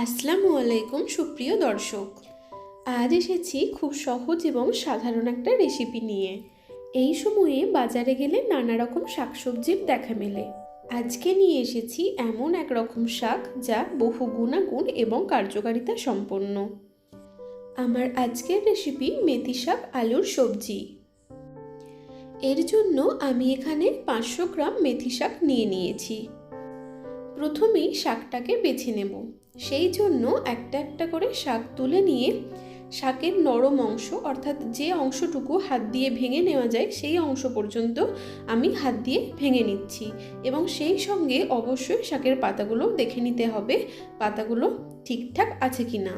আসসালামু আলাইকুম সুপ্রিয় দর্শক। আজ এসেছি খুব সহজ এবং সাধারণ একটা রেসিপি নিয়ে। এই সময়ে বাজারে গেলে নানা রকম শাকসবজির দেখা মেলে। আজকে নিয়ে এসেছি এমন এক রকম শাক যা বহু গুণাগুণ এবং কার্যকারিতা সম্পন্ন। আমার আজকের রেসিপি মেথি শাক আলুর সবজি। এর জন্য আমি এখানে 500 গ্রাম মেথি শাক নিয়ে নিয়েছি। প্রথমেই শাকটাকে বেছে নেব। সেই জন্য একটা একটা করে শাক তুলে নিয়ে শাকের নরম অংশ অর্থাৎ যে অংশটুকু হাত দিয়ে ভেঙে নেওয়া যায় সেই অংশ পর্যন্ত আমি হাত দিয়ে ভেঙে নিচ্ছি এবং সেই সঙ্গে অবশ্যই শাকের পাতাগুলো দেখে নিতে হবে পাতাগুলো ঠিকঠাক আছে কিনা।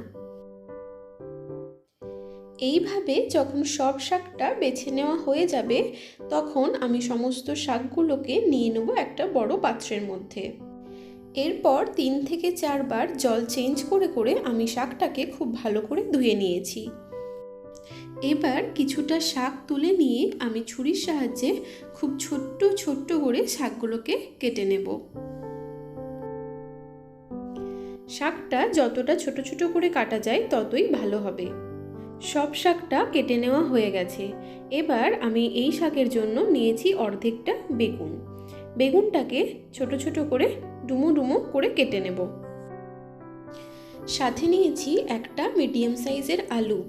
এইভাবে যখন সব শাকটা বেছে নেওয়া হয়ে যাবে তখন আমি সমস্ত শাকগুলোকে নিয়ে নেব একটা বড় পাত্রের মধ্যে। এরপর 3 থেকে 4 বার জল চেঞ্জ করে করে আমি শাকটাকে খুব ভালো করে ধুয়ে নিয়েছি। এবার কিছুটা শাক তুলে নিয়ে আমি ছুরির সাহায্যে খুব ছোট্ট ছোট্ট করে শাকগুলোকে কেটে নেব। শাকটা যতটা ছোট ছোট করে কাটা যায় ততই ভালো হবে। সব শাকটা কেটে নেওয়া হয়ে গেছে। এবার আমি এই শাকের জন্য নিয়েছি অর্ধেকটা বেগুন। বেগুনটাকে ছোট ছোট করে ডুমো ডুমো করে কেটে নেব। সাথে নিয়েছি একটা মিডিয়াম সাইজের আলু।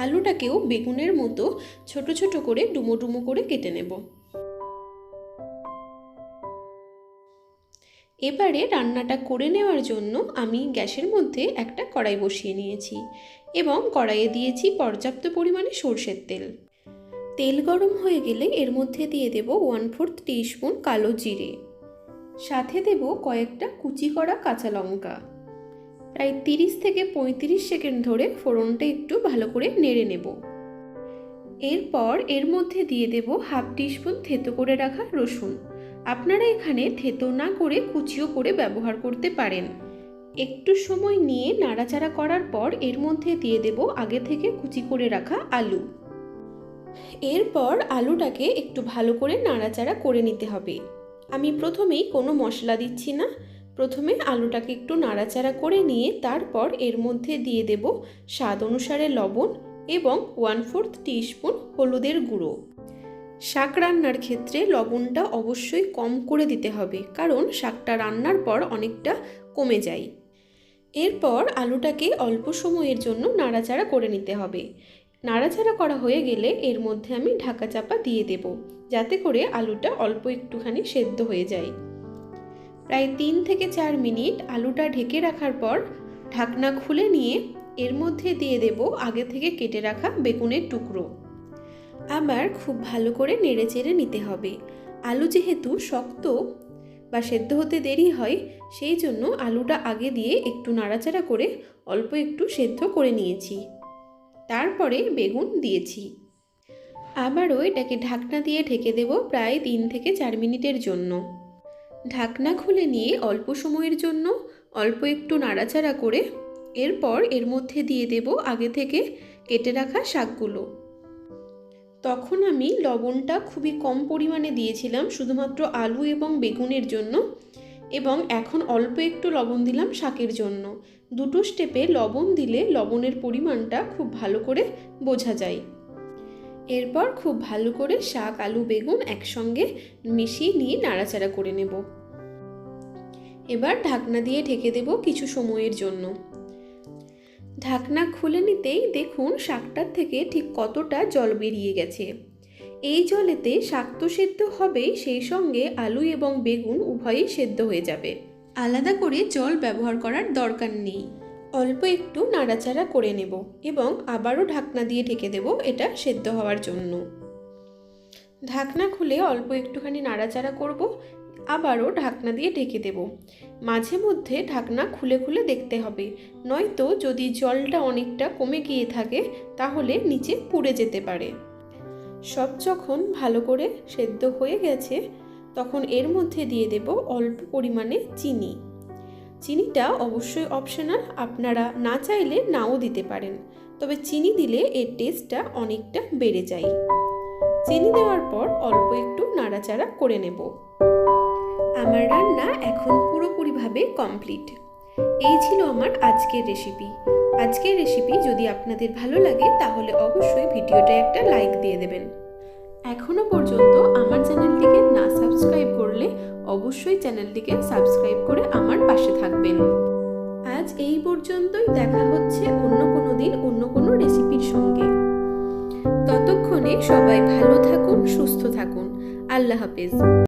আলুটাকেও বেগুনের মতো ছোট ছোট করে ডুমো ডুমো করে কেটে নেব। এবারে রান্নাটা করে নেওয়ার জন্য আমি গ্যাসের মধ্যে একটা কড়াই বসিয়ে নিয়েছি এবং কড়াইয়ে দিয়েছি পর্যাপ্ত পরিমাণে সরষের তেল। তেল গরম হয়ে গেলে এর মধ্যে দিয়ে দেব 1/4 টিস্পুন কালো জিরে। সাথে দেব কয়েকটা কুচি করা কাঁচা লঙ্কা। প্রায় 30 থেকে 35 সেকেন্ড ধরে ফোড়নটা একটু ভালো করে নেড়ে নেব। এরপর এর মধ্যে দিয়ে দেব 1/2 টিস্পুন থেতো করে রাখা রসুন। আপনারা এখানে থেতো না করে কুচিও করে ব্যবহার করতে পারেন। একটু সময় নিয়ে নাড়াচাড়া করার পর এর মধ্যে দিয়ে দেব আগে থেকে কুচি করে রাখা আলু। এরপর আলুটাকে একটু ভালো করে নাড়াচাড়া করে নিতে হবে। আমি প্রথমেই কোনো মশলা দিচ্ছি না। প্রথমে আলুটাকে একটু নাড়াচাড়া করে নিয়ে তারপর এর মধ্যে দিয়ে দেব স্বাদ অনুসারে লবণ এবং 1/4 টিস্পুন হলুদের গুঁড়ো। শাক রান্নার ক্ষেত্রে লবণটা অবশ্যই কম করে দিতে হবে, কারণ শাকটা রান্নার পর অনেকটা কমে যায়। এরপর আলুটাকে অল্প সময়ের জন্য নাড়াচাড়া করে নিতে হবে। নাড়াচাড়া করা হয়ে গেলে এর মধ্যে আমি ঢাকা চাপা দিয়ে দেব, যাতে করে আলুটা অল্প একটুখানি সেদ্ধ হয়ে যায়। প্রায় 3 থেকে 4 মিনিট আলুটা ঢেকে রাখার পর ঢাকনা খুলে নিয়ে এর মধ্যে দিয়ে দেব আগে থেকে কেটে রাখা বেগুনের টুকরো। আবার খুব ভালো করে নেড়েচেড়ে নিতে হবে। আলু যেহেতু শক্ত বা সেদ্ধ হতে দেরি হয়, সেই জন্য আলুটা আগে দিয়ে একটু নাড়াচাড়া করে অল্প একটু সেদ্ধ করে নিয়েছি। তারপরে বেগুন দিয়েছি। আবারও এটাকে ঢাকনা দিয়ে ঢেকে দেব প্রায় 3 থেকে 4 মিনিটের জন্য। ঢাকনা খুলে নিয়ে অল্প সময়ের জন্য অল্প একটু নাড়াচাড়া করে এরপর এর মধ্যে দিয়ে দেব আগে থেকে কেটে রাখা শাকগুলো। তখন আমি লবণটা খুবই কম পরিমাণে দিয়েছিলাম শুধুমাত্র আলু এবং বেগুনের জন্য, এবং এখন অল্প একটু লবণ দিলাম শাকের জন্য। দুটো স্টেপে লবণ দিলে লবণের পরিমাণটা খুব ভালো করে বোঝা যায়। এরপর খুব ভালো করে শাক আলু বেগুন একসঙ্গে মিশিয়ে নিয়ে নাড়াচাড়া করে নেব। এবার ঢাকনা দিয়ে ঢেকে দেব কিছু সময়ের জন্য। ঢাকনা খুলে নিতেই দেখুন শাকটার থেকে ঠিক কতটা জল বেরিয়ে গেছে। এই জলেতে শাক তো সেদ্ধ হবেই, সেই সঙ্গে আলু এবং বেগুন উভয়ই সেদ্ধ হয়ে যাবে। আলাদা করে জল ব্যবহার করার দরকার নেই। অল্প একটু নাড়াচাড়া করে নেব এবং আবারও ঢাকনা দিয়ে ঢেকে দেব এটা সেদ্ধ হওয়ার জন্য। ঢাকনা খুলে অল্প একটুখানি নাড়াচাড়া করব, আবারও ঢাকনা দিয়ে ঢেকে দেব। মাঝে মধ্যে ঢাকনা খুলে খুলে দেখতে হবে, নয়তো যদি জলটা অনেকটা কমে গিয়ে থাকে তাহলে নিচে পুড়ে যেতে পারে। সব যখন ভালো করে সেদ্ধ হয়ে গেছে তখন এর মধ্যে দিয়ে দেব অল্প পরিমাণে চিনি। চিনিটা অবশ্যই অপশনাল, আপনারা না চাইলে নাও দিতে পারেন, তবে চিনি দিলে এর টেস্টটা অনেকটা বেড়ে যায়। চিনি দেওয়ার পর অল্প একটু নাড়াচাড়া করে নেব। আমার রান্না এখন পুরোপুরিভাবে কমপ্লিট। এই ছিল আমার আজকের রেসিপি। আজকের রেসিপি যদি আপনাদের ভালো লাগে তাহলে অবশ্যই ভিডিওটা একটা লাইক দিয়ে দেবেন। এখনও পর্যন্ত আমার চ্যানেলটিকে না সাবস্ক্রাইব করলে অবশ্যই চ্যানেলটিকে সাবস্ক্রাইব করে আমার পাশে থাকবেন। আজ এই পর্যন্তই, দেখা হচ্ছে অন্য কোনো দিন অন্য কোনো রেসিপির সঙ্গে। ততক্ষণে সবাই ভালো থাকুন, সুস্থ থাকুন। আল্লাহ হাফেজ।